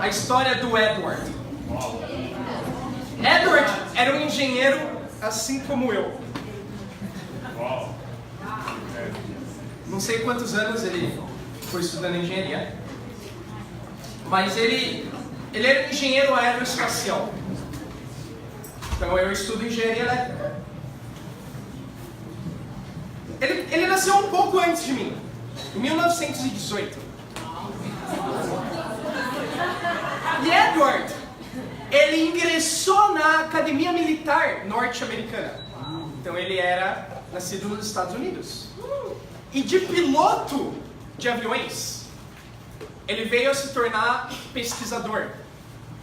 A história do Edward. Edward era um engenheiro assim como eu. Não sei quantos anos ele foi estudando engenharia, mas ele era um engenheiro aeroespacial. Então eu estudo engenharia elétrica. Ele nasceu um pouco antes de mim, em 1918. E Edward, ele ingressou na Academia Militar Norte-Americana. Então ele era nascido nos Estados Unidos. E de piloto de aviões, ele veio a se tornar pesquisador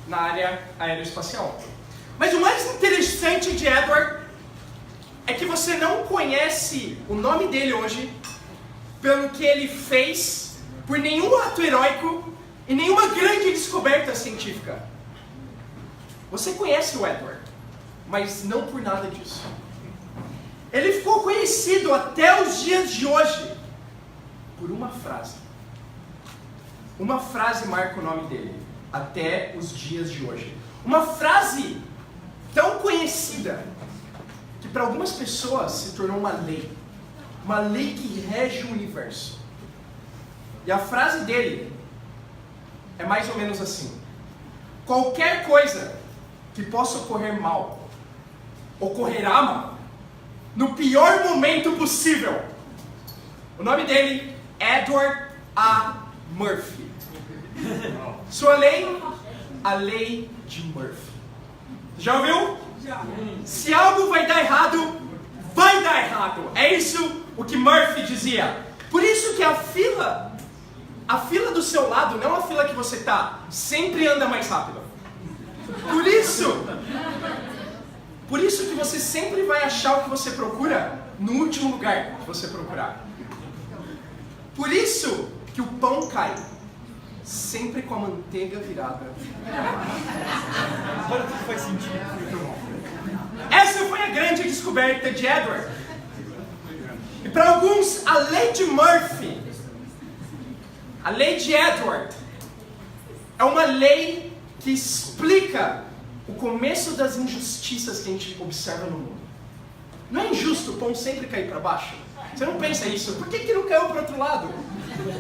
na área aeroespacial. Mas o mais interessante de Edward é que você não conhece o nome dele hoje pelo que ele fez, por nenhum ato heróico e nenhuma grande descoberta científica. Você conhece o Edward, mas não por nada disso. Ele ficou conhecido até os dias de hoje por uma frase. Uma frase marca o nome dele, até os dias de hoje. Uma frase tão conhecida que para algumas pessoas se tornou uma lei que rege o universo. E a frase dele é mais ou menos assim: qualquer coisa que possa ocorrer mal, ocorrerá mal, no pior momento possível. O nome dele, Edward A. Murphy. Sua lei, a lei de Murphy. Já ouviu? Já. Se algo vai dar errado, vai dar errado. É isso o que Murphy dizia. Por isso que a fila do seu lado, não a fila que você está, sempre anda mais rápido. Por isso que você sempre vai achar o que você procura no último lugar que você procurar. Por isso que o pão cai sempre com a manteiga virada. Agora tudo faz sentido. Essa foi a grande descoberta de Edward. E para alguns, a lei de Murphy, a lei de Edward, é uma lei que explica o começo das injustiças que a gente observa no mundo. Não é injusto o pão sempre cair para baixo? Você não pensa isso? Por que não caiu para o outro lado?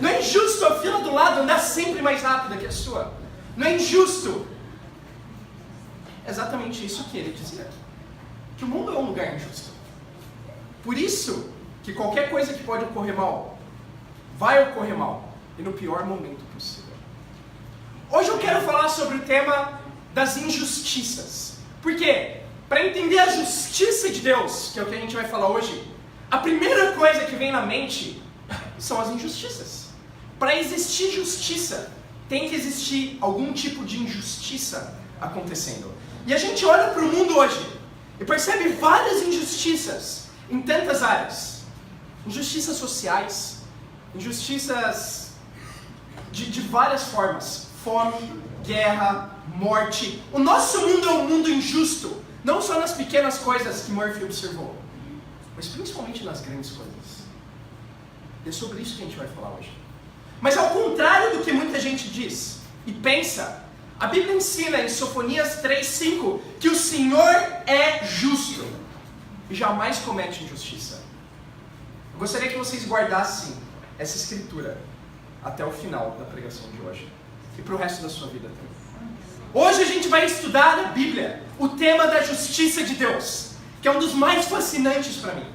Não é injusto a fila do lado andar sempre mais rápida que a sua? Não é injusto? É exatamente isso que ele dizia. Que o mundo é um lugar injusto. Por isso que qualquer coisa que pode ocorrer mal, vai ocorrer mal. E no pior momento possível. Hoje eu quero falar sobre o tema das injustiças. Por quê? Para entender a justiça de Deus, que é o que a gente vai falar hoje, a primeira coisa que vem na mente são as injustiças. Para existir justiça, tem que existir algum tipo de injustiça acontecendo. E a gente olha para o mundo hoje e percebe várias injustiças em tantas áreas. Injustiças sociais, injustiças de várias formas. Fome, guerra, morte. O nosso mundo é um mundo injusto, não só nas pequenas coisas que Murphy observou, mas principalmente nas grandes coisas. E é sobre isso que a gente vai falar hoje. Mas ao contrário do que muita gente diz e pensa, a Bíblia ensina em Sofonias 3:5 que o Senhor é justo e jamais comete injustiça. Eu gostaria que vocês guardassem essa escritura até o final da pregação de hoje e para o resto da sua vida também. Hoje a gente vai estudar na Bíblia o tema da justiça de Deus, que é um dos mais fascinantes para mim.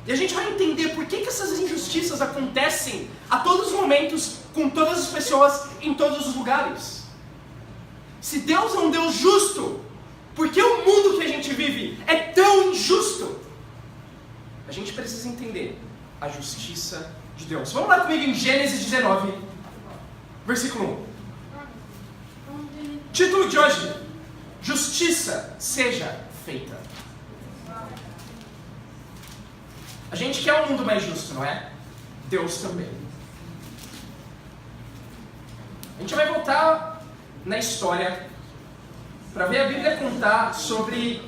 E a gente vai entender por que essas injustiças acontecem a todos os momentos, com todas as pessoas, em todos os lugares. Se Deus é um Deus justo, por que o mundo que a gente vive é tão injusto? A gente precisa entender a justiça de Deus. Vamos lá comigo em Gênesis 19, versículo 1. Título de hoje: Justiça seja feita. A gente quer um mundo mais justo, não é? Deus também. A gente vai voltar na história para ver a Bíblia contar sobre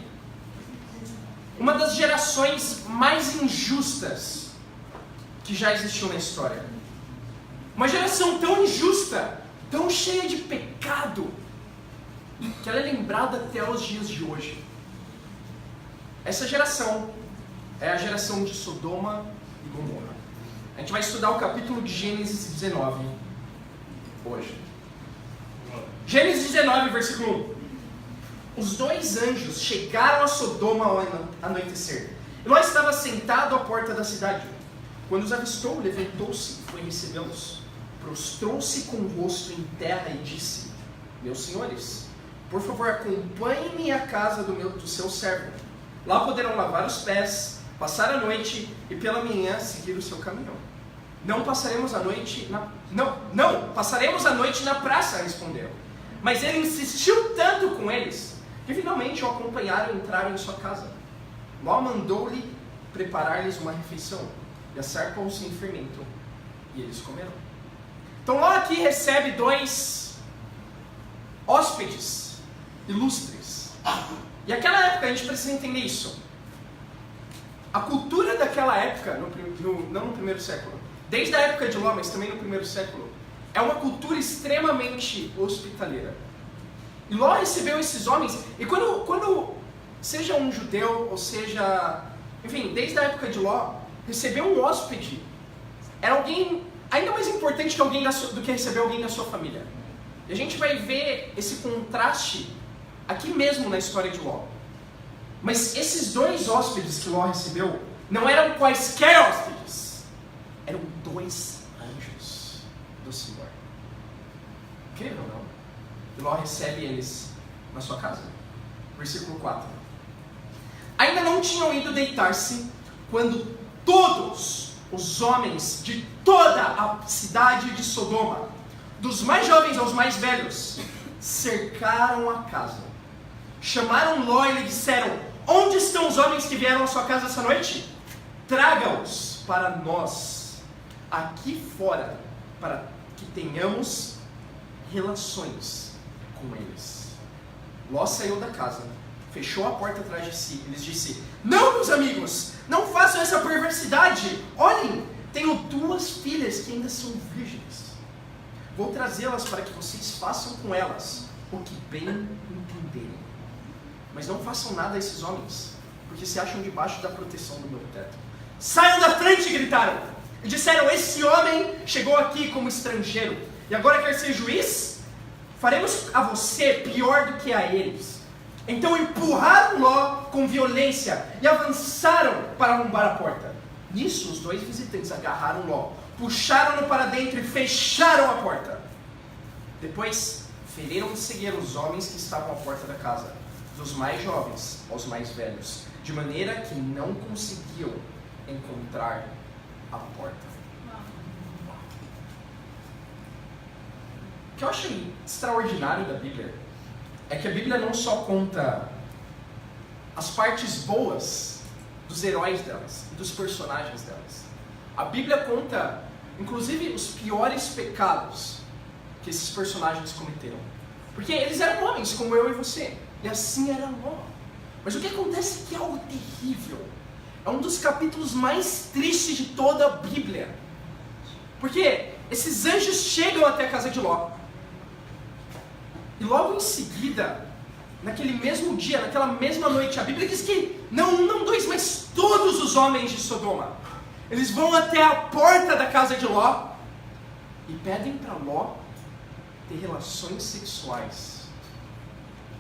uma das gerações mais injustas que já existiu na história. Uma geração tão tão cheia de pecado, que ela é lembrada até os dias de hoje. Essa geração é a geração de Sodoma e Gomorra. A gente vai estudar o capítulo de Gênesis 19 hoje. Gênesis 19, versículo 1. Os dois anjos chegaram a Sodoma ao anoitecer. Ló estava sentado à porta da cidade. Quando os avistou, levantou-se e foi recebê-los. Prostrou-se com o rosto em terra e disse: meus senhores, por favor, acompanhem-me à casa do seu servo. Lá poderão lavar os pés, passar a noite e pela manhã seguir o seu caminho. Não passaremos a noite passaremos a noite na praça, responderam. Mas ele insistiu tanto com eles que finalmente o acompanharam e entraram em sua casa. Ló mandou-lhe preparar-lhes uma refeição e assar pão sem fermento, e eles comeram. Então Ló aqui recebe dois hóspedes ilustres. E aquela época, a gente precisa entender isso. A cultura daquela época, não no primeiro século, desde a época de Ló, mas também no primeiro século, é uma cultura extremamente hospitaleira. E Ló recebeu esses homens, e quando seja um judeu, ou seja, enfim, desde a época de Ló, receber um hóspede era alguém ainda mais importante que do que receber alguém da sua família. E a gente vai ver esse contraste aqui mesmo na história de Ló. Mas esses dois hóspedes que Ló recebeu não eram quaisquer hóspedes, eram dois anjos do Senhor. Incrível, não? E Ló recebe eles na sua casa. Versículo 4. Ainda não tinham ido deitar-se quando todos os homens de toda a cidade de Sodoma, dos mais jovens aos mais velhos, cercaram a casa. Chamaram Ló e lhe disseram: onde estão os homens que vieram à sua casa essa noite? Traga-os para nós, aqui fora, para que tenhamos relações com eles. Ló saiu da casa, fechou a porta atrás de si e lhes disse: não, meus amigos, não façam essa perversidade. Olhem, tenho 2 filhas que ainda são virgens. Vou trazê-las para que vocês façam com elas o que bem entenderem. Mas não façam nada a esses homens, porque se acham debaixo da proteção do meu teto. Saiam da frente, gritaram, e disseram: esse homem chegou aqui como estrangeiro, e agora quer ser juiz? Faremos a você pior do que a eles. Então empurraram Ló com violência e avançaram para arrombar a porta. Nisso, os 2 visitantes agarraram Ló, puxaram-no para dentro e fecharam a porta. Depois, feriram de cegueira os homens que estavam à porta da casa, dos mais jovens aos mais velhos, de maneira que não conseguiam encontrar a porta. O que eu acho extraordinário da Bíblia é que a Bíblia não só conta as partes boas dos heróis delas e dos personagens delas. A Bíblia conta, inclusive, os piores pecados que esses personagens cometeram. Porque eles eram homens, como eu e você. E assim era Ló. Mas o que acontece é que é algo terrível. É um dos capítulos mais tristes de toda a Bíblia. Porque esses anjos chegam até a casa de Ló. E logo em seguida, naquele mesmo dia, naquela mesma noite, a Bíblia diz que não 2, mas todos os homens de Sodoma, eles vão até a porta da casa de Ló e pedem para Ló ter relações sexuais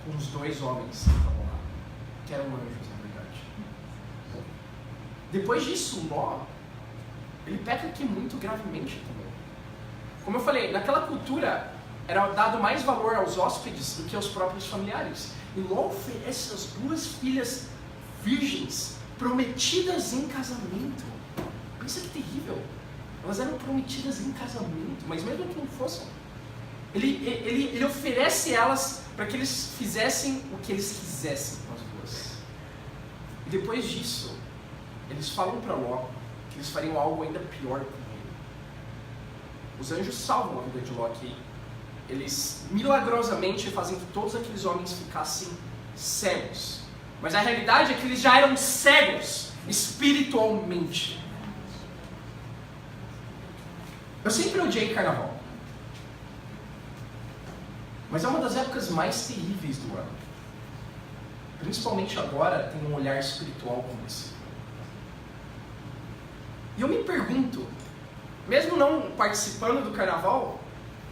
com os 2 homens que estavam lá, que eram anjos, na verdade. Depois disso, Ló, ele peca aqui muito gravemente também. Como eu falei, naquela cultura era dado mais valor aos hóspedes do que aos próprios familiares. E Ló oferece as 2 filhas virgens, prometidas em casamento. Pensa que terrível. Elas eram prometidas em casamento, mas mesmo que não fossem, ele oferece elas para que eles fizessem o que eles quisessem com as 2. E depois disso, eles falam para Ló que eles fariam algo ainda pior com ele. Os anjos salvam a vida de Ló aqui. Eles milagrosamente fazem que todos aqueles homens ficassem cegos. Mas a realidade é que eles já eram cegos espiritualmente. Eu sempre odiei carnaval. Mas é uma das épocas mais terríveis do ano. Principalmente agora tem um olhar espiritual como esse. E eu me pergunto, mesmo não participando do carnaval,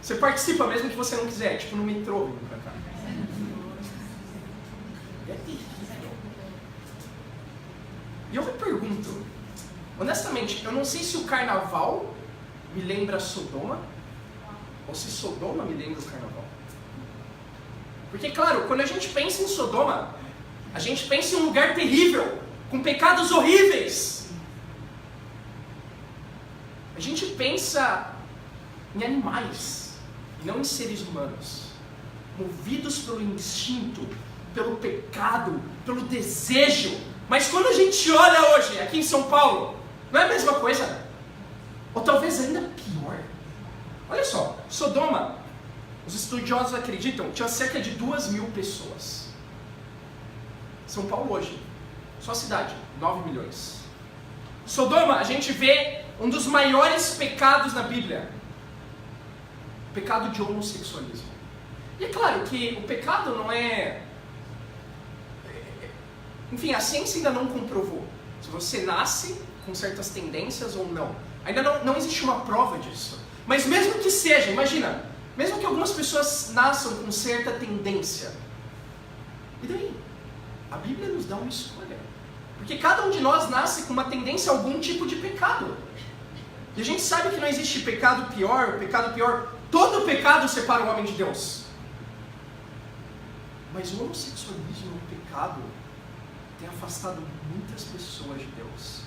você participa mesmo que você não quiser, tipo no metrô vindo pra cá. É terrível. E eu me pergunto, honestamente, eu não sei se o carnaval me lembra Sodoma, ou se Sodoma me lembra o carnaval. Porque, claro, quando a gente pensa em Sodoma, a gente pensa em um lugar terrível, com pecados horríveis. A gente pensa em animais, e não em seres humanos, movidos pelo instinto, pelo pecado, pelo desejo. Mas quando a gente olha hoje, aqui em São Paulo, não é a mesma coisa? Ou talvez ainda pior. Olha só, Sodoma, os estudiosos acreditam, tinha cerca de 2.000 pessoas. São Paulo hoje, só a cidade, 9 milhões. Sodoma, a gente vê um dos maiores pecados na Bíblia. O pecado de homossexualismo. E é claro que o pecado não é... Enfim, a ciência ainda não comprovou se você nasce com certas tendências ou não. Ainda não existe uma prova disso. Mas mesmo que seja, imagina, mesmo que algumas pessoas nasçam com certa tendência, e daí? A Bíblia nos dá uma escolha. Porque cada um de nós nasce com uma tendência a algum tipo de pecado. E a gente sabe que não existe pecado pior, todo pecado separa o homem de Deus. Mas o homossexualismo, o pecado, tem afastado muitas pessoas de Deus.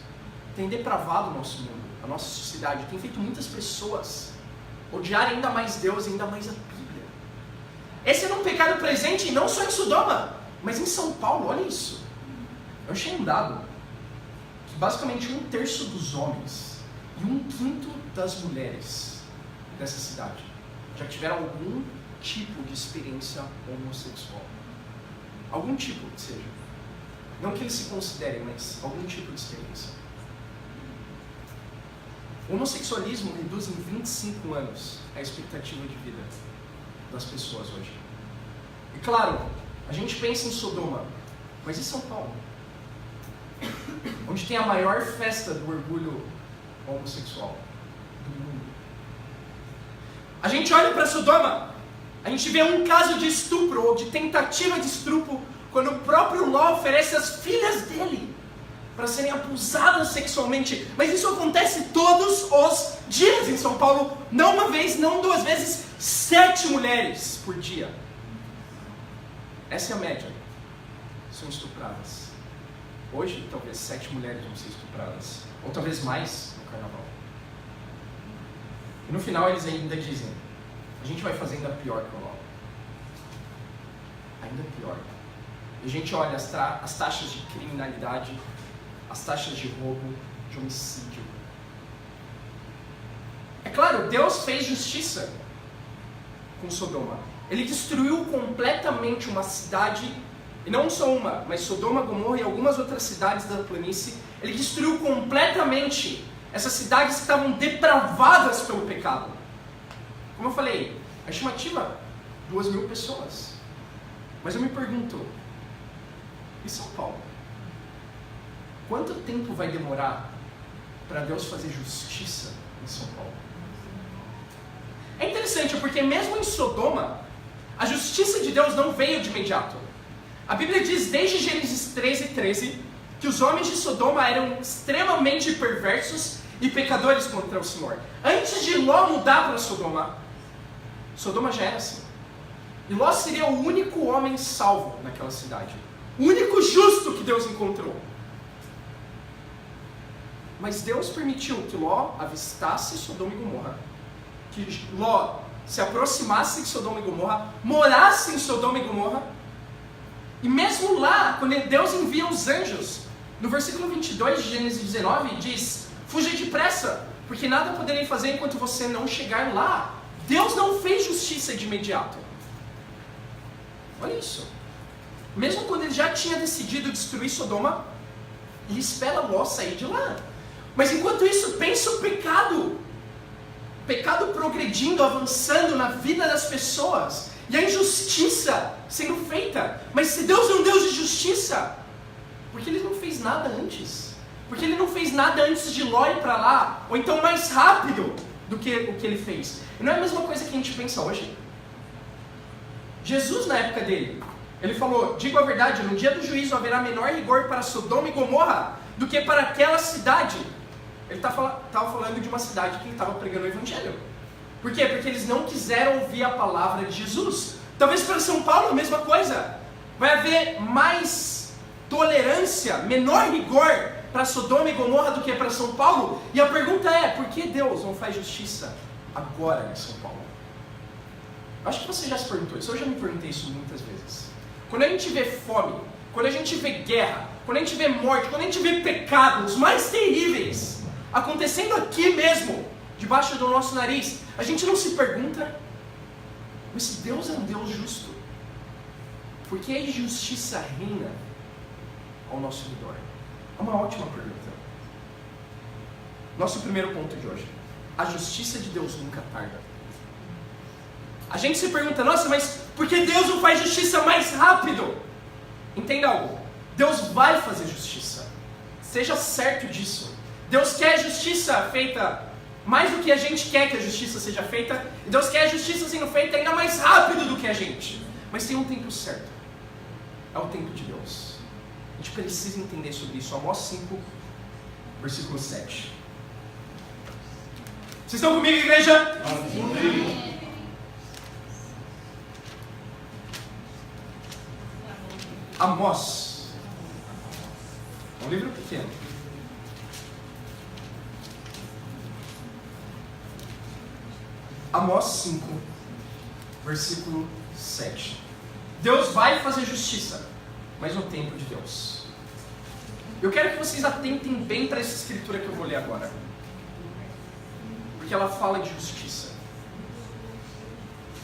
Tem depravado o nosso mundo, a nossa sociedade. Tem feito muitas pessoas odiar ainda mais Deus e ainda mais a Bíblia. Esse era um pecado presente não só em Sodoma, mas em São Paulo. Olha isso. Eu achei um dado que basicamente 1/3 dos homens e 1/5 das mulheres dessa cidade já tiveram algum tipo de experiência homossexual. Algum tipo que seja. Não que eles se considerem, mas algum tipo de experiência. O homossexualismo reduz em 25 anos a expectativa de vida das pessoas hoje. E claro, a gente pensa em Sodoma, mas e São Paulo? Onde tem a maior festa do orgulho homossexual do mundo. A gente olha para Sodoma, a gente vê um caso de estupro ou de tentativa de estupro quando o próprio Ló oferece as filhas dele para serem abusadas sexualmente. Mas isso acontece todos os dias em São Paulo. Não uma vez, não 2 vezes, 7 mulheres por dia. Essa é a média. São estupradas. Hoje, talvez 7 mulheres vão ser estupradas. Ou talvez mais no carnaval. E no final eles ainda dizem, a gente vai fazer ainda pior que o Ló. Ainda pior. E a gente olha as taxas de criminalidade, as taxas de roubo, de homicídio. É claro, Deus fez justiça com Sodoma. Ele destruiu completamente uma cidade, e não só uma, mas Sodoma, Gomorra e algumas outras cidades da planície. Ele destruiu completamente essas cidades que estavam depravadas pelo pecado. Como eu falei, a estimativa, 2.000 pessoas. Mas eu me pergunto, e São Paulo? Quanto tempo vai demorar para Deus fazer justiça em São Paulo? É interessante porque mesmo em Sodoma, a justiça de Deus não veio de imediato. A Bíblia diz desde Gênesis 13:13 que os homens de Sodoma eram extremamente perversos e pecadores contra o Senhor. Antes de Ló mudar para Sodoma, Sodoma já era assim. E Ló seria o único homem salvo naquela cidade. O único justo que Deus encontrou. Mas Deus permitiu que Ló avistasse Sodoma e Gomorra. Que Ló se aproximasse de Sodoma e Gomorra, morasse em Sodoma e Gomorra. E mesmo lá, quando Deus envia os anjos, no versículo 22 de Gênesis 19, diz, fuja depressa, porque nada poderei fazer enquanto você não chegar lá. Deus não fez justiça de imediato. Olha isso. Mesmo quando ele já tinha decidido destruir Sodoma, ele espera Ló sair de lá. Mas enquanto isso, pensa o pecado. Pecado progredindo, avançando na vida das pessoas. e a injustiça sendo feita. Mas se Deus é um Deus de justiça, por que Ele não fez nada antes? Porque Ele não fez nada antes de Ló ir para lá, ou então mais rápido do que o que Ele fez. E não é a mesma coisa que a gente pensa hoje. Jesus, na época dele, Ele falou, digo a verdade, no dia do juízo haverá menor rigor para Sodoma e Gomorra do que para aquela cidade. Ele estava falando de uma cidade que ele estava pregando o Evangelho. Por quê? Porque eles não quiseram ouvir a palavra de Jesus. Talvez para São Paulo a mesma coisa. Vai haver mais tolerância, menor rigor para Sodoma e Gomorra do que para São Paulo. E a pergunta é, por que Deus não faz justiça agora em São Paulo? Acho que você já se perguntou isso. Eu já me perguntei isso muitas vezes. Quando a gente vê fome, quando a gente vê guerra, quando a gente vê morte, quando a gente vê pecados mais terríveis acontecendo aqui mesmo, debaixo do nosso nariz, a gente não se pergunta, mas se Deus é um Deus justo, por que a injustiça reina ao nosso redor? É uma ótima pergunta. Nosso primeiro ponto de hoje: a justiça de Deus nunca tarda. A gente se pergunta, nossa, mas por que Deus não faz justiça mais rápido? Entenda algo, Deus vai fazer justiça, seja certo disso. Deus quer justiça feita mais do que a gente quer que a justiça seja feita, e Deus quer a justiça sendo feita ainda mais rápido do que a gente. Mas tem um tempo certo, é o tempo de Deus. A gente precisa entender sobre isso. Amós 5, versículo 7. Vocês estão comigo, igreja? Amém. Amós é um livro pequeno. Amós 5, versículo 7. Deus vai fazer justiça, mas no tempo de Deus. Eu quero que vocês atentem bem para essa escritura que eu vou ler agora, porque ela fala de justiça.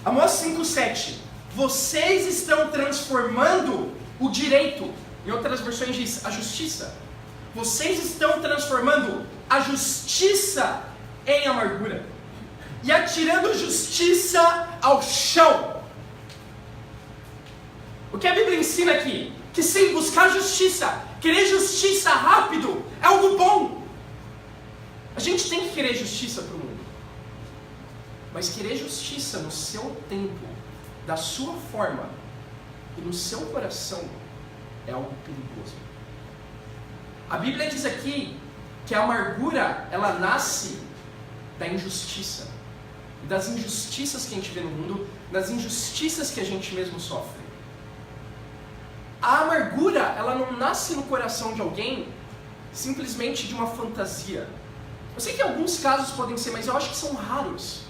Amós 5, 7. Vocês estão transformando o direito, em outras versões diz a justiça. Vocês estão transformando a justiça em amargura e atirando justiça ao chão. O que a Bíblia ensina aqui? Que sim, buscar justiça, querer justiça rápido é algo bom. A gente tem que querer justiça para o mundo, mas querer justiça no seu tempo, da sua forma e no seu coração é algo perigoso. A Bíblia diz aqui que a amargura, ela nasce da injustiça, das injustiças que a gente vê no mundo, das injustiças que a gente mesmo sofre. A amargura, ela não nasce no coração de alguém simplesmente de uma fantasia. Eu sei que alguns casos podem ser, mas eu acho que são raros.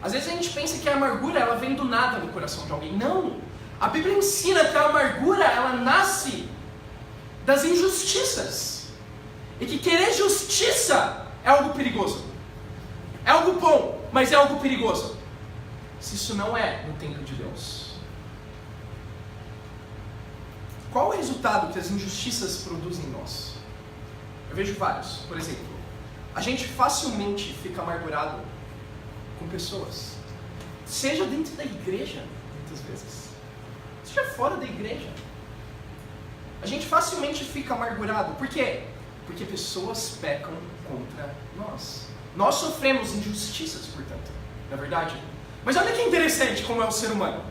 Às vezes a gente pensa que a amargura, ela vem do nada no coração de alguém. Não! A Bíblia ensina que a amargura, ela nasce das injustiças. E que querer justiça é algo perigoso. É algo bom, mas é algo perigoso. Se isso não é no tempo de Deus. Qual o resultado que as injustiças produzem em nós? Eu vejo vários. Por exemplo, a gente facilmente fica amargurado com pessoas. Seja dentro da igreja, muitas vezes. Seja fora da igreja. A gente facilmente fica amargurado. Por quê? Porque pessoas pecam contra nós. Nós sofremos injustiças, portanto. Não é verdade? Mas olha que interessante como é o ser humano.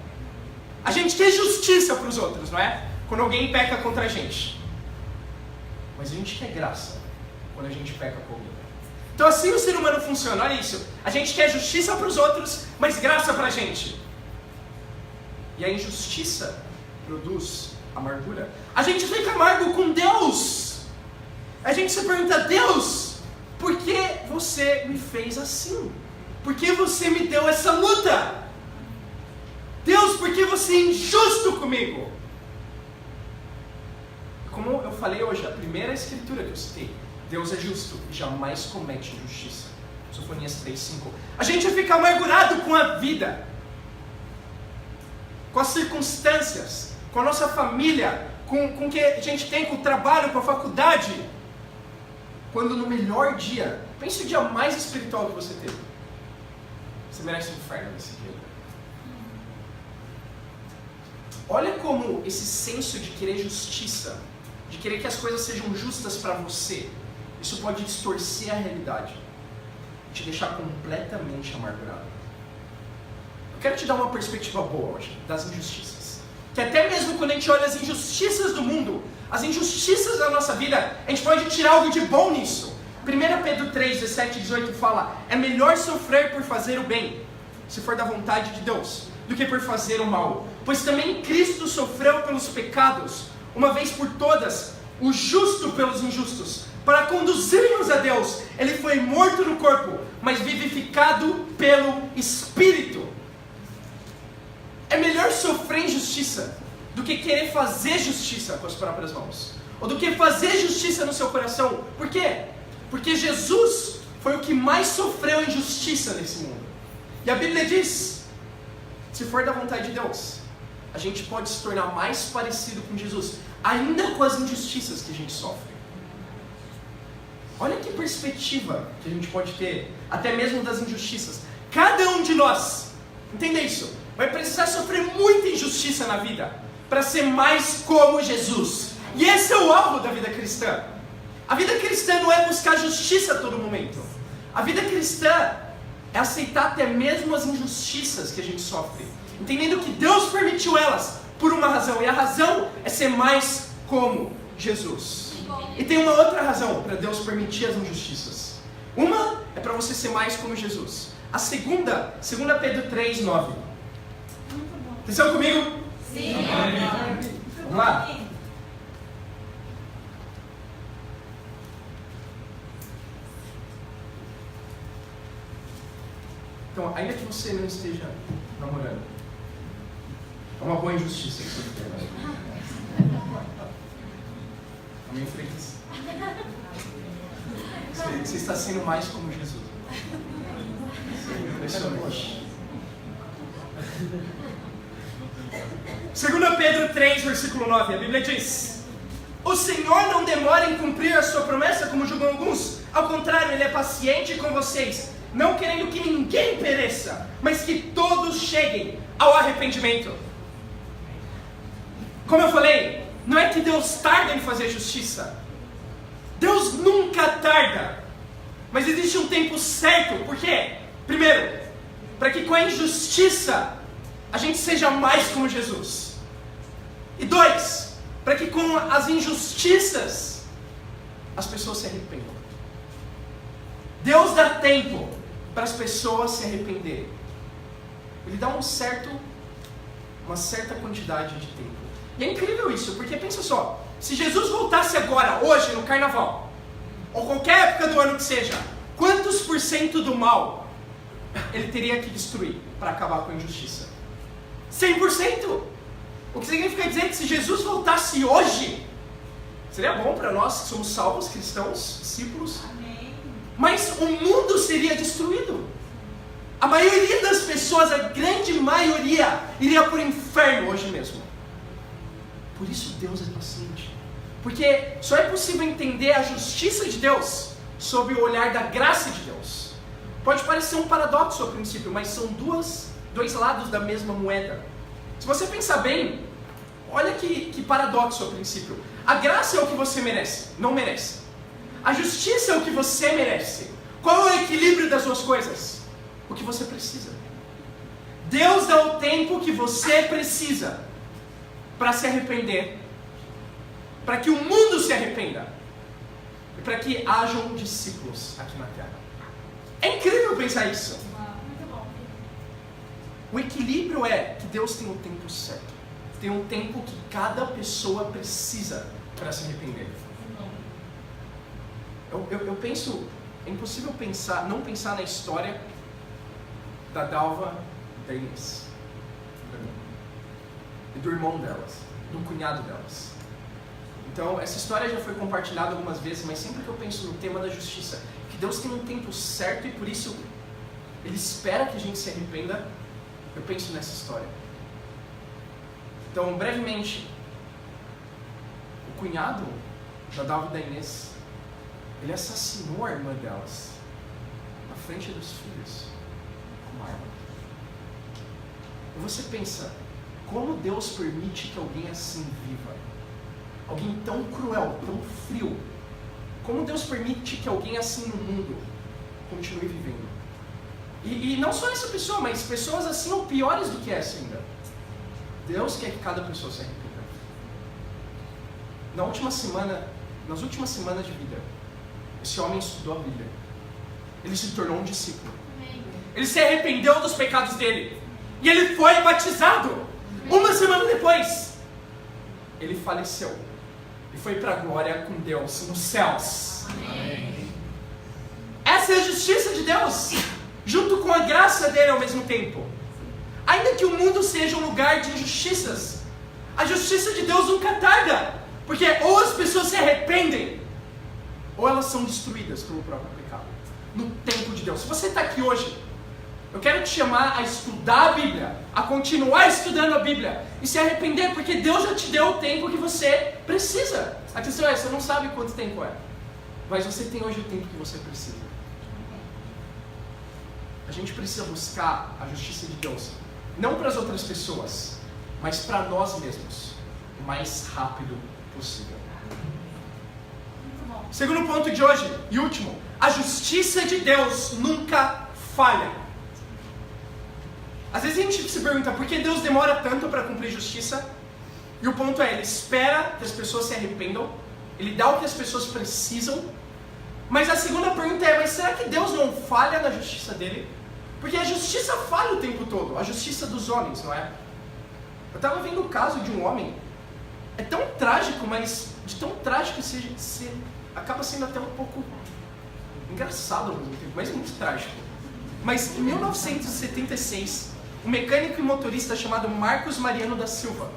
A gente quer justiça para os outros, não é? Quando alguém peca contra a gente. Mas a gente quer graça quando a gente peca com alguém. Então assim o ser humano funciona, olha isso. A gente quer justiça para os outros, mas graça para a gente. E a injustiça produz amargura. A gente fica amargo com Deus. A gente se pergunta, Deus, por que você me fez assim? Por que você me deu essa luta? Deus, por que você é injusto comigo? Como eu falei hoje, a primeira escritura que eu citei, Deus é justo e jamais comete injustiça. Sofonias 3:5. A gente fica amargurado com a vida, com as circunstâncias, com a nossa família, com o que a gente tem, com o trabalho, com a faculdade. Quando no melhor dia, pense o dia mais espiritual que você teve. Você merece um inferno nesse dia. olha como esse senso de querer justiça, de querer que as coisas sejam justas para você, isso pode distorcer a realidade, te deixar completamente amargurado. Eu quero te dar uma perspectiva boa hoje das injustiças. Que até mesmo quando a gente olha as injustiças do mundo, as injustiças da nossa vida, a gente pode tirar algo de bom nisso. 1 Pedro 3, 17 e 18 fala: é melhor sofrer por fazer o bem, se for da vontade de Deus, do que por fazer o mal. Pois também Cristo sofreu pelos pecados, uma vez por todas, o justo pelos injustos, para conduzir-nos a Deus. Ele foi morto no corpo, mas vivificado pelo Espírito. É melhor sofrer injustiça do que querer fazer justiça com as próprias mãos, ou do que fazer justiça no seu coração. Por quê? Porque Jesus foi o que mais sofreu injustiça nesse mundo. E a Bíblia diz, se for da vontade de Deus, a gente pode se tornar mais parecido com Jesus, ainda com as injustiças que a gente sofre. Olha que perspectiva que a gente pode ter, até mesmo das injustiças. Cada um de nós, entenda isso, vai precisar sofrer muita injustiça na vida para ser mais como Jesus. E esse é o alvo da vida cristã. A vida cristã não é buscar justiça a todo momento. A vida cristã é aceitar até mesmo as injustiças que a gente sofre, entendendo que Deus permitiu elas por uma razão, e a razão é ser mais como Jesus. E tem uma outra razão para Deus permitir as injustiças. Uma é para você ser mais como Jesus. A segunda, 2 Pedro 3, 9. Atenção comigo? Sim. Vamos lá? Então, ainda que você não esteja namorando, é uma boa injustiça que você tem. Amém, Freitas? Você está sendo mais como Jesus. Impressionante. 2 Pedro 3, versículo 9, a Bíblia diz: o Senhor não demora em cumprir a sua promessa, como julgam alguns. Ao contrário, Ele é paciente com vocês, não querendo que ninguém pereça, mas que todos cheguem ao arrependimento. Como eu falei, não é que Deus tarda em fazer justiça. Deus nunca tarda. Mas existe um tempo certo. Por quê? Primeiro, para que com a injustiça a gente seja mais como Jesus. E dois, para que com as injustiças as pessoas se arrependam. Deus dá tempo para as pessoas se arrependerem. Ele dá uma certa quantidade de tempo. E é incrível isso, porque pensa só, se Jesus voltasse agora, hoje, no carnaval, ou qualquer época do ano que seja, quantos por cento do mal Ele teria que destruir para acabar com a injustiça? 100%! O que significa dizer que se Jesus voltasse hoje, seria bom para nós que somos salvos, cristãos, discípulos. Amém. Mas o mundo seria destruído. A maioria das pessoas, a grande maioria, iria para o inferno hoje mesmo. Por isso Deus é paciente. Porque só é possível entender a justiça de Deus sob o olhar da graça de Deus. Pode parecer um paradoxo a princípio, mas são dois lados da mesma moeda. Se você pensar bem, olha que paradoxo a princípio. A graça é o que você merece, não merece. A justiça é o que você merece. Qual é o equilíbrio das duas coisas? O que você precisa. Deus dá o tempo que você precisa para se arrepender, para que o mundo se arrependa e para que hajam discípulos aqui na terra. É incrível pensar isso. Muito bom. O equilíbrio é que Deus tem um tempo certo, tem um tempo que cada pessoa precisa para se arrepender. Eu penso, é impossível não pensar na história da Dalva e da Inês, e do irmão delas, do cunhado delas. Então, essa história já foi compartilhada algumas vezes, mas sempre que eu penso no tema da justiça, que Deus tem um tempo certo e por isso Ele espera que a gente se arrependa, eu penso nessa história. Então, brevemente, o cunhado da Dalva e da Inês, ele assassinou a irmã delas na frente dos filhos com uma arma. E você pensa, como Deus permite que alguém assim viva? Alguém tão cruel, tão frio. Como Deus permite que alguém assim no mundo continue vivendo? E não só essa pessoa, mas pessoas assim ou piores do que essa ainda. Deus quer que cada pessoa se arrependa. Nas últimas semanas de vida, esse homem estudou a Bíblia. Ele se tornou um discípulo. Ele se arrependeu dos pecados dele. E ele foi batizado. Uma semana depois, ele faleceu. E foi para a glória com Deus nos céus. Amém. Essa é a justiça de Deus, junto com a graça dele ao mesmo tempo. Ainda que o mundo seja um lugar de injustiças, a justiça de Deus nunca tarda. Porque ou as pessoas se arrependem, ou elas são destruídas pelo próprio pecado. No tempo de Deus. Se você está aqui hoje, eu quero te chamar a estudar a Bíblia, a continuar estudando a Bíblia e se arrepender, porque Deus já te deu o tempo que você precisa. A questão é, você não sabe quanto tempo é, mas você tem hoje o tempo que você precisa. A gente precisa buscar a justiça de Deus, não para as outras pessoas, mas para nós mesmos, o mais rápido possível. Segundo ponto de hoje, e último, a justiça de Deus nunca falha. Às vezes a gente se pergunta por que Deus demora tanto para cumprir justiça? E o ponto é, Ele espera que as pessoas se arrependam, Ele dá o que as pessoas precisam. Mas a segunda pergunta é, mas será que Deus não falha na justiça dele? Porque a justiça falha o tempo todo, a justiça dos homens, não é? Eu estava vendo o caso de um homem, é tão trágico, mas de tão trágico que acaba sendo até um pouco engraçado ao mesmo tempo, mas muito trágico. Mas em 1976, um mecânico e motorista chamado Marcos Mariano da Silva,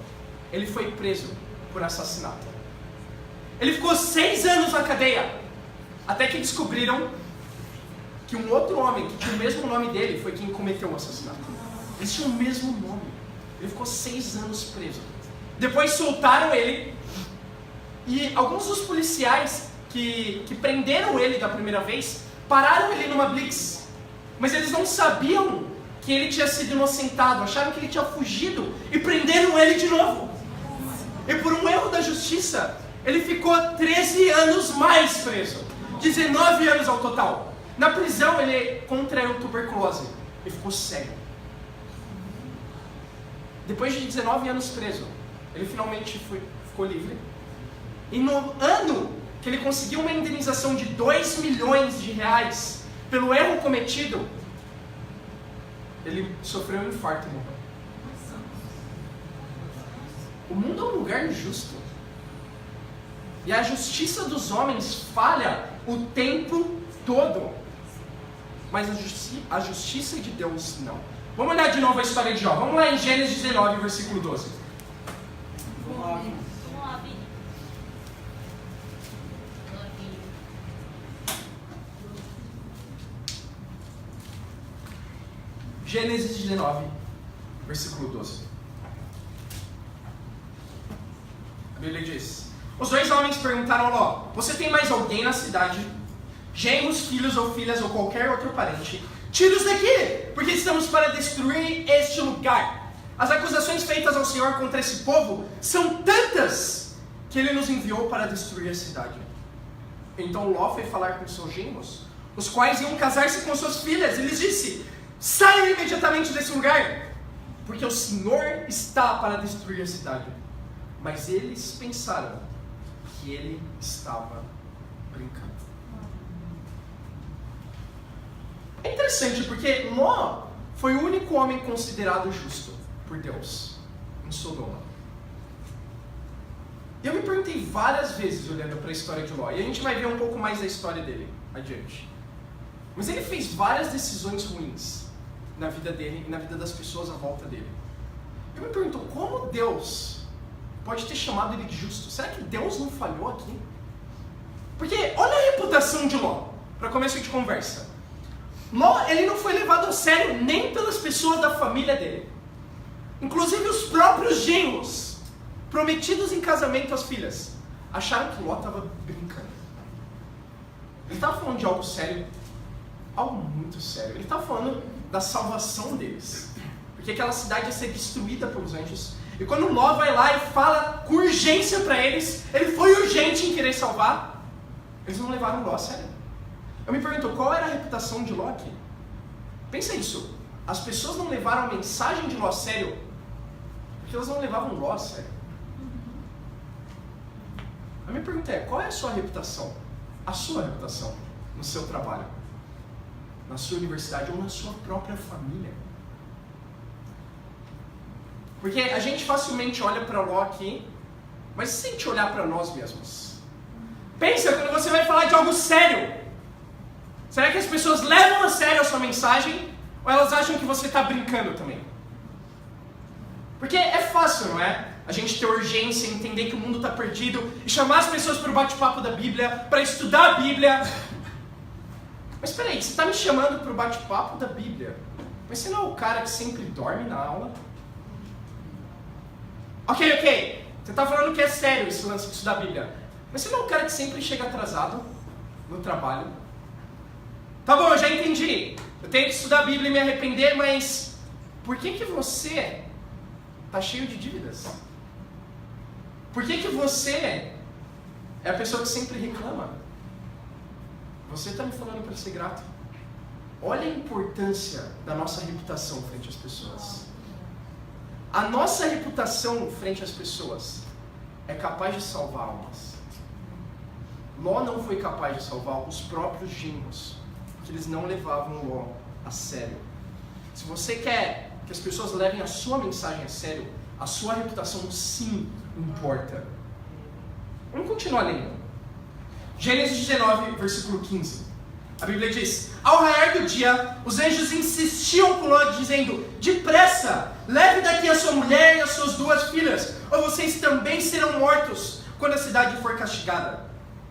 ele foi preso por assassinato. Ele ficou 6 anos na cadeia, até que descobriram que um outro homem, que tinha o mesmo nome dele, foi quem cometeu o assassinato. Eles tinham o mesmo nome. Ele ficou 6 anos preso. Depois soltaram ele, e alguns dos policiais que prenderam ele da primeira vez, pararam ele numa blitz. Mas eles não sabiam que ele tinha sido inocentado, acharam que ele tinha fugido e prenderam ele de novo. E por um erro da justiça, ele ficou 13 anos mais preso. 19 anos ao total. Na prisão ele contraiu tuberculose e ficou cego. Depois de 19 anos preso, ele finalmente ficou livre. E no ano que ele conseguiu uma indenização de 2 milhões de reais pelo erro cometido, ele sofreu um infarto e morreu. O mundo é um lugar injusto. E a justiça dos homens falha o tempo todo. Mas a justiça de Deus não. Vamos olhar de novo a história de Jó. Vamos lá em Gênesis 19, versículo 12. Gênesis 19, versículo 12. A Bíblia diz: os 2 homens perguntaram a Ló: você tem mais alguém na cidade? Genros, filhos ou filhas ou qualquer outro parente? Tira-os daqui, porque estamos para destruir este lugar. As acusações feitas ao Senhor contra esse povo são tantas que Ele nos enviou para destruir a cidade. Então Ló foi falar com seus genros, os quais iam casar-se com suas filhas. Ele lhes disse: saiam imediatamente desse lugar, porque o Senhor está para destruir a cidade. Mas eles pensaram que ele estava brincando. É interessante porque Ló foi o único homem considerado justo por Deus em Sodoma. E eu me perguntei várias vezes olhando para a história de Ló, e a gente vai ver um pouco mais da história dele adiante. Mas ele fez várias decisões ruins na vida dele e na vida das pessoas à volta dele. Eu me pergunto, como Deus pode ter chamado ele de justo? Será que Deus não falhou aqui? Porque olha a reputação de Ló, para começo de conversa. Ló, ele não foi levado a sério nem pelas pessoas da família dele. Inclusive os próprios genros, prometidos em casamento às filhas, acharam que Ló estava brincando. Ele estava falando de algo sério, algo muito sério. Ele estava falando da salvação deles. Porque que aquela cidade ia ser destruída pelos anjos. E quando Ló vai lá e fala com urgência para eles, ele foi urgente em querer salvar, eles não levaram Ló a sério. Eu me pergunto, qual era a reputação de Ló aqui? Pensa isso, as pessoas não levaram a mensagem de Ló a sério, porque elas não levavam Ló a sério. A minha pergunta é, qual é a sua reputação? A sua reputação no seu trabalho, na sua universidade ou na sua própria família? Porque a gente facilmente olha para Ló aqui, mas se a gente olhar para nós mesmos, pensa quando você vai falar de algo sério, será que as pessoas levam a sério a sua mensagem ou elas acham que você está brincando também? Porque é fácil, não é? A gente ter urgência, entender que o mundo está perdido e chamar as pessoas para o bate-papo da Bíblia, para estudar a Bíblia. Mas espera aí, você está me chamando para o bate-papo da Bíblia, mas você não é o cara que sempre dorme na aula? Ok, você está falando que é sério esse lance de estudar a Bíblia, mas você não é o cara que sempre chega atrasado no trabalho? Tá bom, eu já entendi, eu tenho que estudar a Bíblia e me arrepender, mas por que você está cheio de dívidas? Por que você é a pessoa que sempre reclama? Você está me falando para ser grato? Olha a importância da nossa reputação frente às pessoas. A nossa reputação frente às pessoas é capaz de salvar almas. Ló não foi capaz de salvar os próprios genros, porque eles não levavam Ló a sério. Se você quer que as pessoas levem a sua mensagem a sério, a sua reputação sim importa. Vamos continuar lendo. Gênesis 19, versículo 15. A Bíblia diz: ao raiar do dia, os anjos insistiam com Ló, dizendo: depressa, leve daqui a sua mulher e as suas 2 filhas, ou vocês também serão mortos quando a cidade for castigada.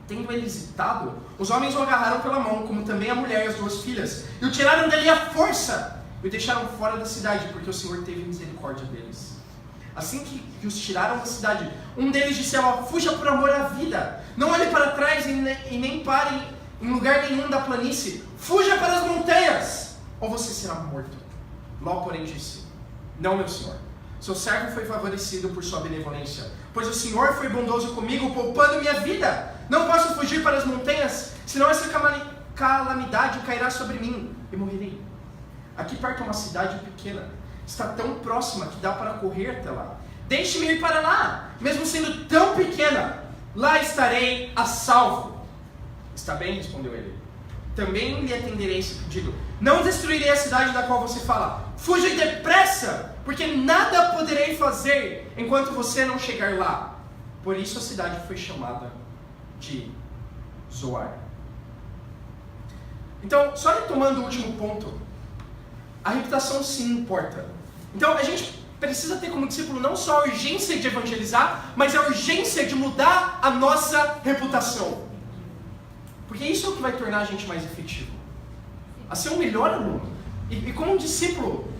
Tendo ele hesitado, os homens o agarraram pela mão, como também a mulher e as 2 filhas, e o tiraram dali à força, e o deixaram fora da cidade, porque o Senhor teve misericórdia deles. Assim que os tiraram da cidade, um deles disse a Ló: fuja por amor à vida, não olhe para trás e nem pare em lugar nenhum da planície, fuja para as montanhas, ou você será morto. Ló, porém, disse: não, meu senhor, seu servo foi favorecido por sua benevolência, pois o Senhor foi bondoso comigo, poupando minha vida. Não posso fugir para as montanhas, senão essa calamidade cairá sobre mim e morrerei. Aqui perto é uma cidade pequena, está tão próxima que dá para correr até lá. Deixe-me ir para lá, mesmo sendo tão pequena, lá estarei a salvo. Está bem, respondeu ele. Também lhe atenderei esse pedido. Não destruirei a cidade da qual você fala. Fuja depressa, porque nada poderei fazer enquanto você não chegar lá. Por isso a cidade foi chamada de Zoar. Então, só retomando o último ponto, a reputação sim importa. Então a gente precisa ter como discípulo não só a urgência de evangelizar, mas a urgência de mudar a nossa reputação. Porque isso é o que vai tornar a gente mais efetivo. A ser um melhor aluno. E como um discípulo,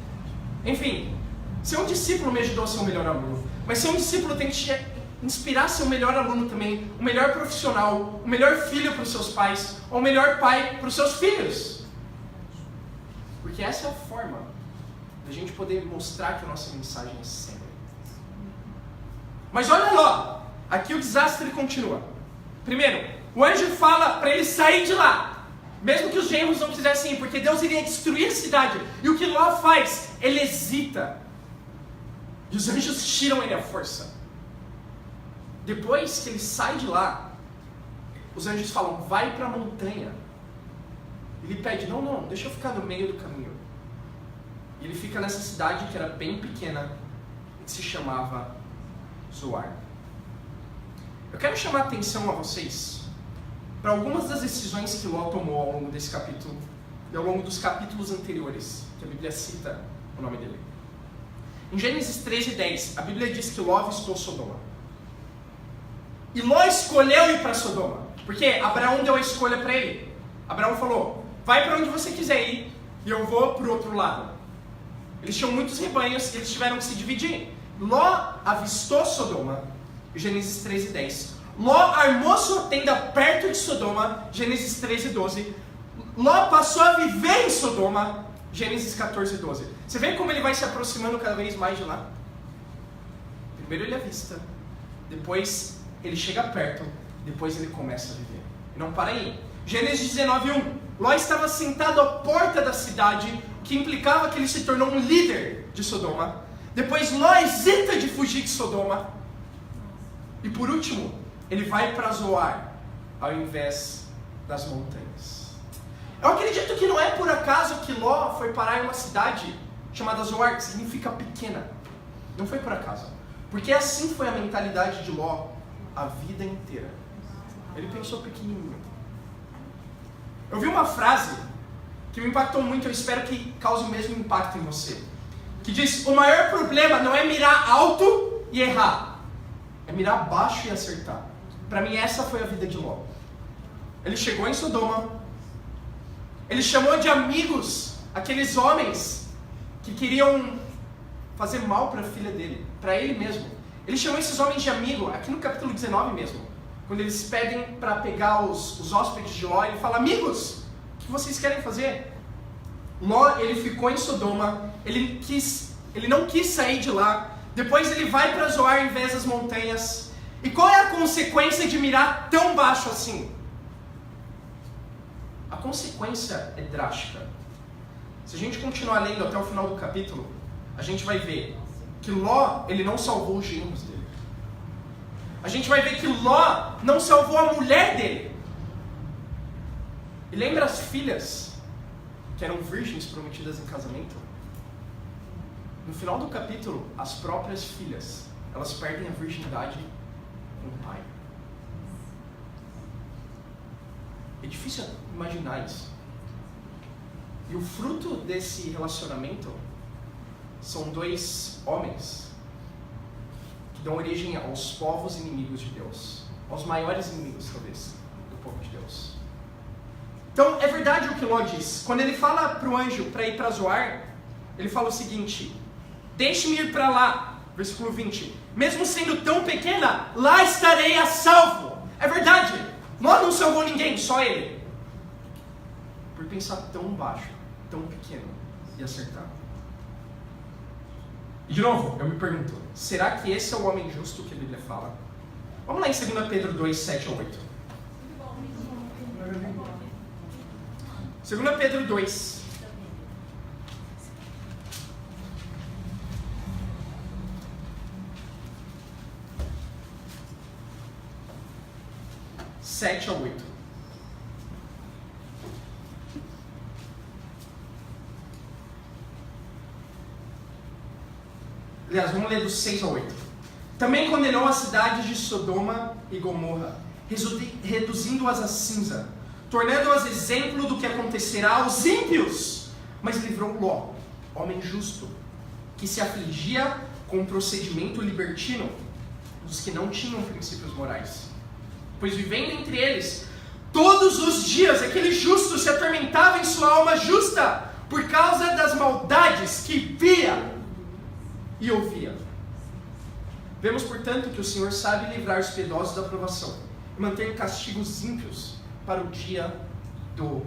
enfim, ser um discípulo me ajudou a ser um melhor aluno. Mas ser um discípulo tem que te inspirar a ser um melhor aluno também, um melhor profissional, um melhor filho para os seus pais, ou um melhor pai para os seus filhos. Porque essa é a forma da gente poder mostrar que a nossa mensagem é séria. Mas olha lá, aqui o desastre continua. Primeiro, o anjo fala para ele sair de lá, mesmo que os genros não quisessem ir, porque Deus iria destruir a cidade. E o que Ló faz? Ele hesita. E os anjos tiram ele à força. Depois que ele sai de lá, os anjos falam: vai para a montanha. Ele pede: não, deixa eu ficar no meio do caminho. E ele fica nessa cidade que era bem pequena, que se chamava Zoar. Eu quero chamar a atenção a vocês para algumas das decisões que Ló tomou ao longo desse capítulo e ao longo dos capítulos anteriores, que a Bíblia cita o nome dele. Em Gênesis 13:10, a Bíblia diz que Ló avistou Sodoma. E Ló escolheu ir para Sodoma, porque Abraão deu a escolha para ele. Abraão falou: vai para onde você quiser ir e eu vou para o outro lado. Eles tinham muitos rebanhos e eles tiveram que se dividir. Ló avistou Sodoma, Gênesis 13:10. Ló armou sua tenda perto de Sodoma, Gênesis 13:12. Ló passou a viver em Sodoma, Gênesis 14:12. Você vê como ele vai se aproximando cada vez mais de lá? Primeiro ele avista, depois ele chega perto, depois ele começa a viver. E não para aí. Gênesis 19:1. Ló estava sentado à porta da cidade, o que implicava que ele se tornou um líder de Sodoma. Depois Ló hesita de fugir de Sodoma. E por último, ele vai para Zoar, ao invés das montanhas. Eu acredito que não é por acaso que Ló foi parar em uma cidade chamada Zoar, que significa pequena. Não foi por acaso. Porque assim foi a mentalidade de Ló a vida inteira. Ele pensou pequenininho. Eu vi uma frase que me impactou muito, eu espero que cause o mesmo impacto em você. Que diz, o maior problema não é mirar alto e errar. É mirar baixo e acertar. Para mim essa foi a vida de Ló. Ele chegou em Sodoma. Ele chamou de amigos aqueles homens que queriam fazer mal para a filha dele, para ele mesmo. Ele chamou esses homens de amigo, aqui no capítulo 19 mesmo. Quando eles pedem para pegar os hóspedes de Ló, ele fala, amigos, o que vocês querem fazer? Ló, ele ficou em Sodoma, ele não quis sair de lá. Depois ele vai para Zoar em vez das montanhas. E qual é a consequência de mirar tão baixo assim? A consequência é drástica. Se a gente continuar lendo até o final do capítulo, a gente vai ver que Ló, ele não salvou os genros dele. A gente vai ver que Ló não salvou a mulher dele. E lembra as filhas que eram virgens prometidas em casamento? No final do capítulo, as próprias filhas, elas perdem a virgindade com o pai. É difícil imaginar isso. E o fruto desse relacionamento são dois homens que dão origem aos povos inimigos de Deus, aos maiores inimigos, talvez, do povo de Deus. Então, é verdade o que Ló diz. Quando ele fala para o anjo para ir para Zoar, ele fala o seguinte, deixe-me ir para lá, versículo 20, mesmo sendo tão pequena, lá estarei a salvo. É verdade, Ló não salvou ninguém, só ele. Por pensar tão baixo, tão pequeno e acertar. E de novo, eu me pergunto, será que esse é o homem justo que a Bíblia fala? Vamos lá em 2 Pedro 2, 7 a 8. 2 Pedro 2. Sete a 8. Aliás, vamos ler do 6 ao 8. Também condenou as cidades de Sodoma e Gomorra, reduzindo-as a cinza, tornando-as exemplo do que acontecerá aos ímpios, mas livrou Ló, homem justo, que se afligia com o procedimento libertino dos que não tinham princípios morais. Pois vivendo entre eles, todos os dias aquele justo se atormentava em sua alma justa, por causa das maldades que via e ouvia. Vemos, portanto, que o Senhor sabe livrar os piedosos da provação e manter castigos ímpios para o dia do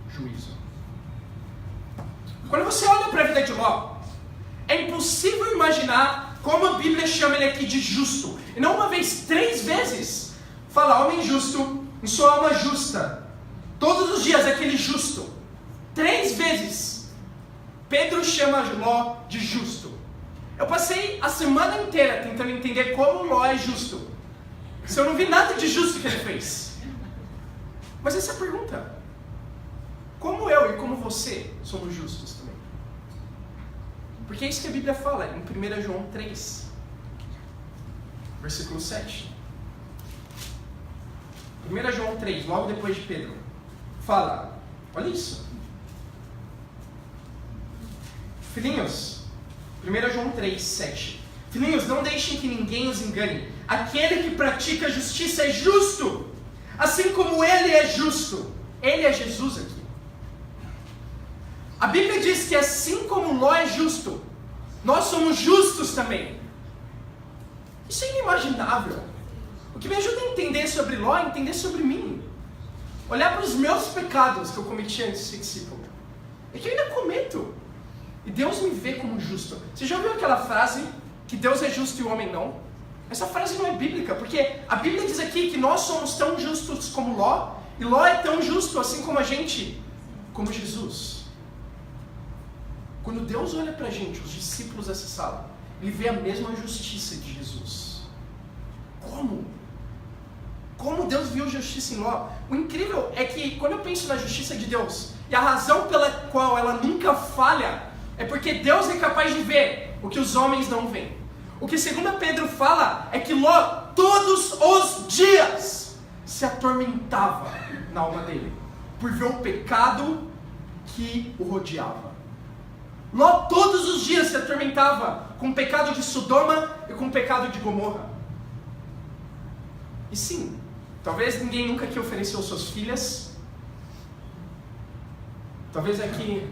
juízo. Quando você olha para a vida de Ló, é impossível imaginar como a Bíblia chama ele aqui de justo. E não uma vez, 3 vezes. Fala, homem justo, em sua alma justa. Todos os dias aquele justo. 3 vezes. Pedro chama Ló de justo. Eu passei a semana inteira tentando entender como Ló é justo. Se eu não vi nada de justo que ele fez. Mas essa é a pergunta. Como eu e como você somos justos também? Porque é isso que a Bíblia fala em 1 João 3, versículo 7. 1 João 3, logo depois de Pedro, fala, olha isso. Filhinhos, 1 João 3, 7. Filhinhos, não deixem que ninguém os engane. Aquele que pratica a justiça é justo, assim como ele é justo. Ele é Jesus aqui. A Bíblia diz que assim como Ló é justo, nós somos justos também. Isso é inimaginável. O que me ajuda a entender sobre Ló é entender sobre mim. Olhar para os meus pecados que eu cometi antes de ser discípulo. é que eu ainda cometo. E Deus me vê como justo. Você já ouviu aquela frase que Deus é justo e o homem não? Essa frase não é bíblica, porque a Bíblia diz aqui que nós somos tão justos como Ló, e Ló é tão justo assim como a gente, como Jesus. Quando Deus olha pra gente, os discípulos dessa sala, Ele vê a mesma justiça de Jesus. Como? Como Deus viu justiça em Ló? O incrível é que quando eu penso na justiça de Deus, e a razão pela qual ela nunca falha, é porque Deus é capaz de ver o que os homens não veem. O que 2 Pedro fala é que Ló, todos os dias, se atormentava na alma dele, por ver o pecado que o rodeava. Ló todos os dias se atormentava com o pecado de Sodoma e com o pecado de Gomorra. E sim, talvez ninguém nunca aqui ofereceu suas filhas. Talvez aqui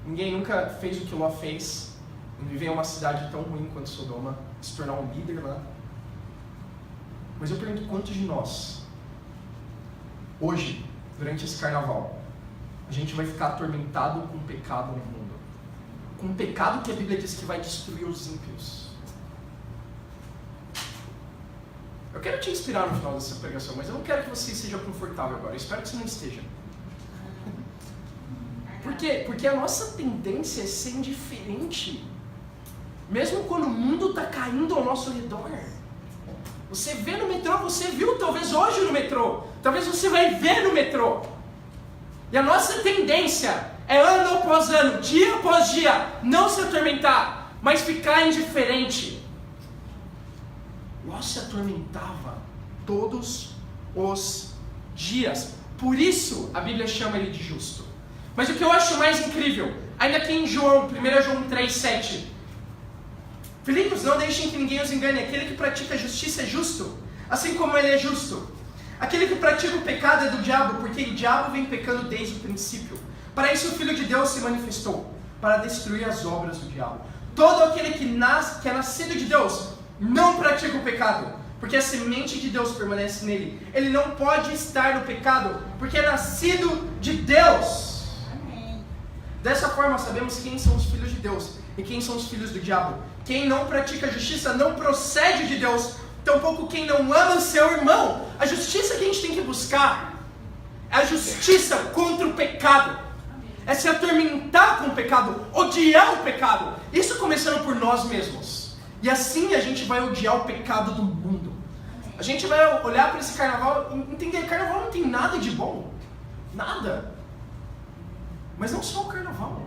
ninguém nunca fez o que Ló fez, em viver em uma cidade tão ruim quanto Sodoma, se tornar um líder lá. Mas eu pergunto, quantos de nós, hoje, durante esse carnaval, a gente vai ficar atormentado com o pecado no mundo? Com o pecado que a Bíblia diz que vai destruir os ímpios. Eu quero te inspirar no final dessa pregação, mas eu não quero que você seja confortável agora. Eu espero que você não esteja. Por quê? Porque a nossa tendência é ser indiferente. Mesmo quando o mundo está caindo ao nosso redor. Você vê no metrô, você viu talvez hoje no metrô. Talvez você vai ver no metrô. E a nossa tendência é ano após ano, dia após dia, não se atormentar, mas ficar indiferente. Ló se atormentava todos os dias. Por isso a Bíblia chama ele de justo. Mas o que eu acho mais incrível, ainda aqui em João, 1 João 3,7. Filhinhos, não deixem que ninguém os engane. Aquele que pratica a justiça é justo, assim como ele é justo. Aquele que pratica o pecado é do diabo, porque o diabo vem pecando desde o princípio. Para isso o Filho de Deus se manifestou, para destruir as obras do diabo. Todo aquele que é nascido de Deus não pratica o pecado, porque a semente de Deus permanece nele. Ele não pode estar no pecado, porque é nascido de Deus. Amém. Dessa forma sabemos quem são os filhos de Deus e quem são os filhos do diabo. Quem não pratica a justiça não procede de Deus, tampouco quem não ama seu irmão. A justiça que a gente tem que buscar é a justiça contra o pecado. É se atormentar com o pecado, odiar o pecado. Isso começando por nós mesmos. E assim a gente vai odiar o pecado do mundo. A gente vai olhar para esse carnaval e entender que carnaval não tem nada de bom. Nada. Mas não só o carnaval.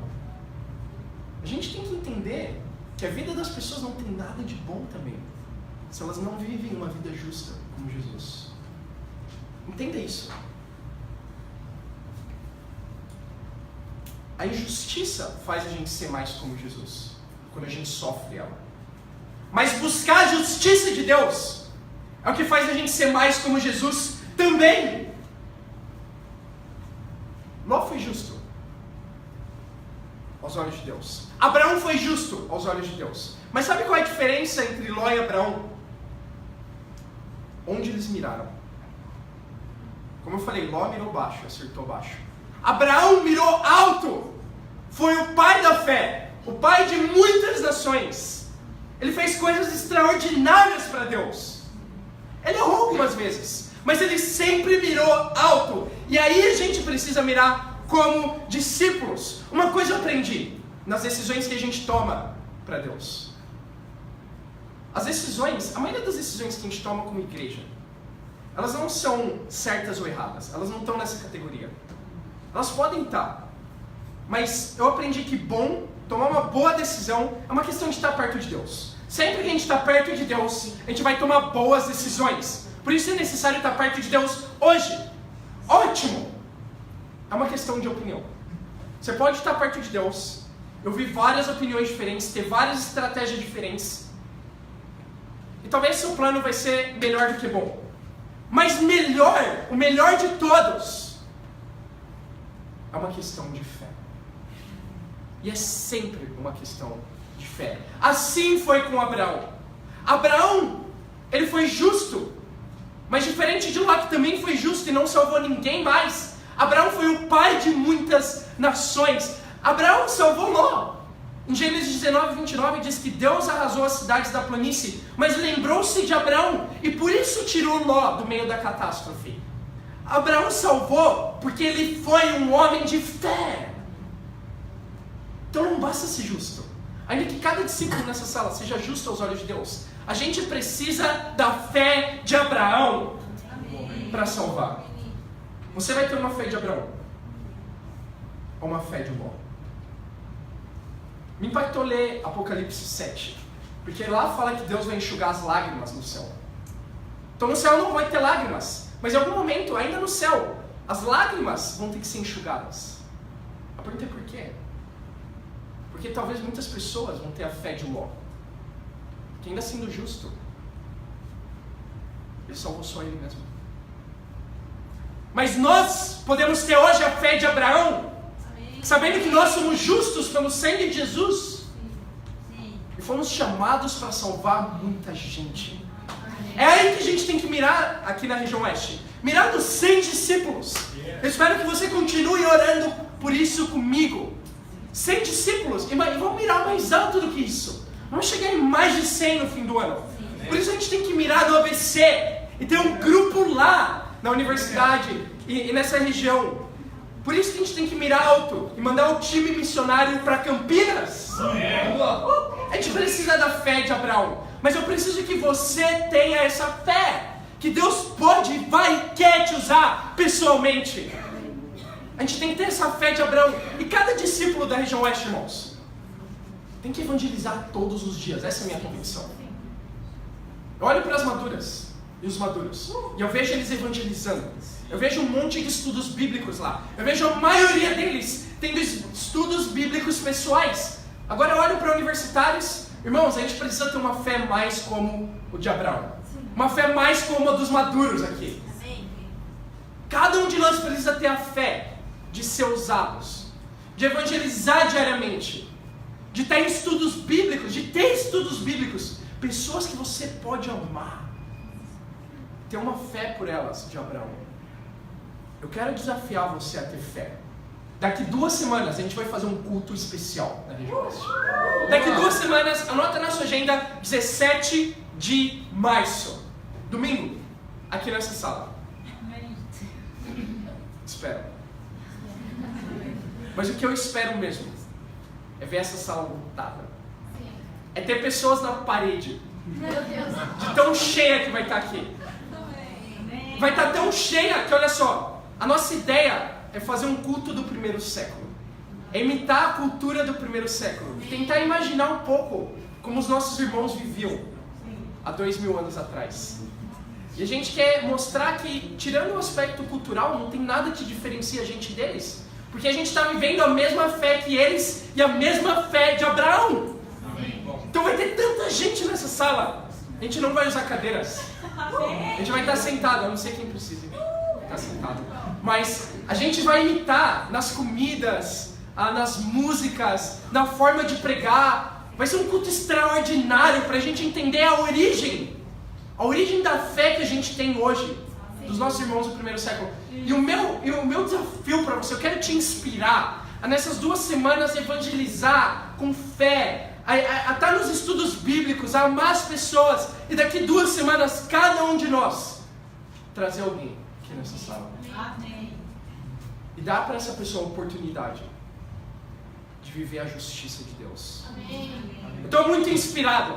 A gente tem que entender que a vida das pessoas não tem nada de bom também, se elas não vivem uma vida justa como Jesus. Entenda isso. A injustiça faz a gente ser mais como Jesus, quando a gente sofre ela. Mas buscar a justiça de Deus é o que faz a gente ser mais como Jesus também. Ló foi justo aos olhos de Deus. Abraão foi justo aos olhos de Deus. Mas sabe qual é a diferença entre Ló e Abraão? Onde eles miraram. Como eu falei, Ló mirou baixo, acertou baixo. Abraão mirou alto. Foi o pai da fé, o pai de muitas nações. Ele fez coisas extraordinárias para Deus. Ele errou algumas vezes, mas ele sempre mirou alto. E aí a gente precisa mirar como discípulos. Uma coisa eu aprendi nas decisões que a gente toma para Deus. As decisões, a maioria das decisões que a gente toma como igreja, elas não são certas ou erradas. Elas não estão nessa categoria. Elas podem estar. Mas eu aprendi que tomar uma boa decisão é uma questão de estar perto de Deus. Sempre que a gente está perto de Deus, a gente vai tomar boas decisões. Por isso é necessário estar perto de Deus hoje. Ótimo! É uma questão de opinião. Você pode estar perto de Deus, ouvir várias opiniões diferentes, ter várias estratégias diferentes. E talvez seu plano vai ser melhor do que bom. Mas melhor, o melhor de todos, é uma questão de fé. E é sempre uma questão de fé. Assim foi com Abraão. Abraão, ele foi justo. Mas diferente de Ló, que também foi justo e não salvou ninguém mais, Abraão foi o pai de muitas nações. Abraão salvou Ló. Em Gênesis 19, 29 diz que Deus arrasou as cidades da planície, mas lembrou-se de Abraão e por isso tirou Ló do meio da catástrofe. Abraão salvou porque ele foi um homem de fé. Então não basta ser justo. Ainda que cada discípulo nessa sala seja justo aos olhos de Deus, a gente precisa da fé de Abraão para salvar. Você vai ter uma fé de Abraão ou uma fé de Ló? Me impactou ler Apocalipse 7, porque lá fala que Deus vai enxugar as lágrimas no céu. Então no céu não vai ter lágrimas, mas em algum momento, ainda no céu, as lágrimas vão ter que ser enxugadas. A pergunta é por quê? Porque talvez muitas pessoas vão ter a fé de Ló, que ainda sendo justo, ele salvou só ele mesmo. Mas nós podemos ter hoje a fé de Abraão, sabendo que nós somos justos pelo sangue de Jesus e fomos chamados para salvar muita gente. É aí que a gente tem que mirar aqui na região oeste. Mirar nos 100 discípulos. Eu espero que você continue orando por isso comigo. 100 discípulos. E vamos mirar mais alto do que isso. Vamos chegar em mais de 100 no fim do ano. Por isso a gente tem que mirar no ABC. E ter um grupo lá na universidade e nessa região. Por isso que a gente tem que mirar alto e mandar o time missionário para Campinas. A gente precisa da fé de Abraão, mas eu preciso que você tenha essa fé, que Deus pode, vai e quer te usar pessoalmente. A gente tem que ter essa fé de Abraão. E cada discípulo da região oeste, irmãos, tem que evangelizar todos os dias. Essa é a minha convicção. Eu olho para as maduras e os maduros, e eu vejo eles evangelizando. Eu vejo um monte de estudos bíblicos lá. Eu vejo a maioria deles tendo estudos bíblicos pessoais. Agora eu olho para universitários. Irmãos, a gente precisa ter uma fé mais como o de Abraão. Uma fé mais como a dos maduros aqui. Cada um de nós precisa ter a fé de ser usados, de evangelizar diariamente, de ter estudos bíblicos, pessoas que você pode amar. Ter uma fé por elas, de Abraão. Eu quero desafiar você a ter fé. Daqui 2 semanas a gente vai fazer um culto especial na região oeste. Daqui 2 semanas, anota na sua agenda, 17 de março. Domingo, aqui nessa sala. Espero. Mas o que eu espero mesmo é ver essa sala lotada. É ter pessoas na parede. De tão cheia que vai estar aqui. Vai estar tão cheia que, olha só, a nossa ideia é fazer um culto do primeiro século. É imitar a cultura do primeiro século. Tentar imaginar um pouco como os nossos irmãos viviam há 2000 anos atrás. E a gente quer mostrar que, tirando o aspecto cultural, não tem nada que diferencia a gente deles. Porque a gente está vivendo a mesma fé que eles e a mesma fé de Abraão. Então vai ter tanta gente nessa sala. A gente não vai usar cadeiras. A gente vai estar sentado, eu não sei quem precisa estar sentado. Mas a gente vai imitar nas comidas, nas músicas, na forma de pregar. Vai ser um culto extraordinário para a gente entender a origem da fé que a gente tem hoje, dos nossos irmãos do primeiro século. E o meu desafio para você, eu quero te inspirar a nessas 2 semanas evangelizar com fé, a estar nos estudos bíblicos, a amar as pessoas, e daqui 2 semanas, cada um de nós trazer alguém aqui nessa sala. Amém. E dar para essa pessoa a oportunidade de viver a justiça de Deus. Amém. Eu estou muito inspirado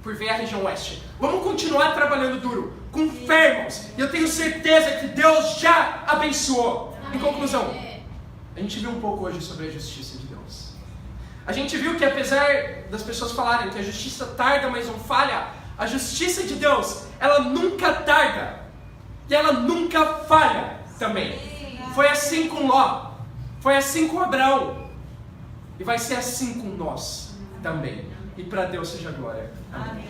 por ver a região oeste. Vamos continuar trabalhando duro, com fé, irmãos. E eu tenho certeza que Deus já abençoou. Em conclusão, a gente viu um pouco hoje sobre a justiça de Deus. A gente viu que apesar das pessoas falarem que a justiça tarda, mas não falha, a justiça de Deus, ela nunca tarda. E ela nunca falha também. Foi assim com Ló. Foi assim com Abraão. E vai ser assim com nós também. E para Deus seja a glória. Amém.